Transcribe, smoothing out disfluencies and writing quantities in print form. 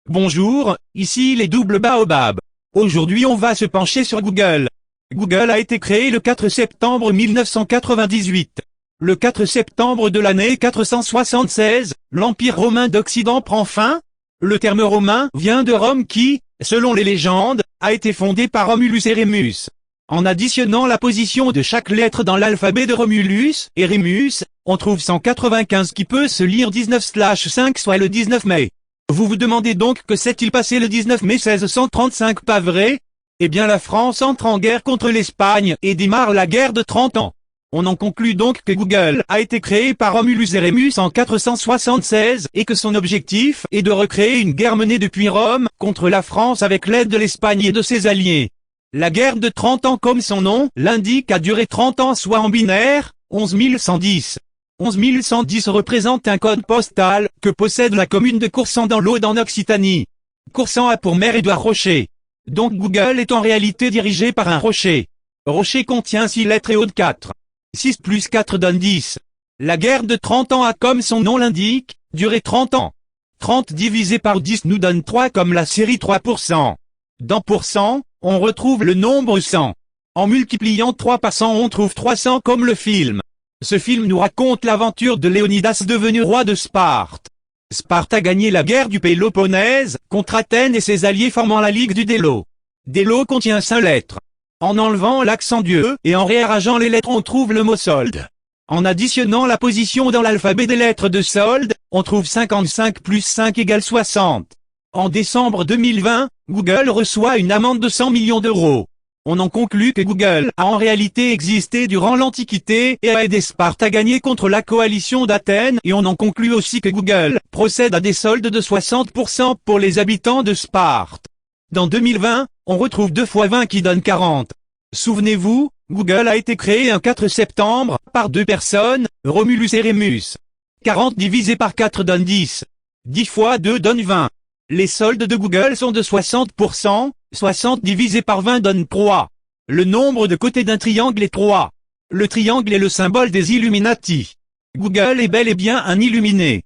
Bonjour, ici les doubles baobabs. Aujourd'hui on va se pencher sur Google. Google a été créé le 4 septembre 1998. Le 4 septembre de l'année 476, l'Empire romain d'Occident prend fin. Le terme romain vient de Rome qui, selon les légendes, a été fondé par Romulus et Rémus. En additionnant la position de chaque lettre dans l'alphabet de Romulus et Rémus, on trouve 195 qui peut se lire 19/5 soit le 19 mai. Vous vous demandez donc que s'est-il passé le 19 mai 1635, pas vrai? Eh bien la France entre en guerre contre l'Espagne et démarre la guerre de 30 ans. On en conclut donc que Google a été créé par Romulus et Rémus en 476 et que son objectif est de recréer une guerre menée depuis Rome contre la France avec l'aide de l'Espagne et de ses alliés. La guerre de 30 ans comme son nom l'indique a duré 30 ans soit en binaire, 11110. 11110 représente un code postal que possède la commune de Coursan dans l'Aude en Occitanie. Coursan a pour maire Édouard Rocher. Donc Google est en réalité dirigé par un rocher. Rocher contient 6 lettres et Aude 4. 6 plus 4 donne 10. La guerre de 30 ans a comme son nom l'indique, duré 30 ans. 30 divisé par 10 nous donne 3 comme la série 3%. Dans pourcent, on retrouve le nombre 100. En multipliant 3 par 100 on trouve 300 comme le film. Ce film nous raconte l'aventure de Léonidas devenu roi de Sparte. Sparte a gagné la guerre du Péloponnèse contre Athènes et ses alliés formant la Ligue du Délo. Délo contient 5 lettres. En enlevant l'accent du E et en réarrangeant les lettres on trouve le mot solde. En additionnant la position dans l'alphabet des lettres de solde, on trouve 55 plus 5 égale 60. En décembre 2020, Google reçoit une amende de 100 millions d'euros. On en conclut que Google a en réalité existé durant l'Antiquité et a aidé Sparte à gagner contre la coalition d'Athènes et on en conclut aussi que Google procède à des soldes de 60% pour les habitants de Sparte. Dans 2020, on retrouve 2 fois 20 qui donne 40. Souvenez-vous, Google a été créé un 4 septembre par 2 personnes, Romulus et Rémus. 40 divisé par 4 donne 10. 10 fois 2 donne 20. Les soldes de Google sont de 60%. 60 divisé par 20 donne 3. Le nombre de côtés d'un triangle est 3. Le triangle est le symbole des Illuminati. Google est bel et bien un illuminé.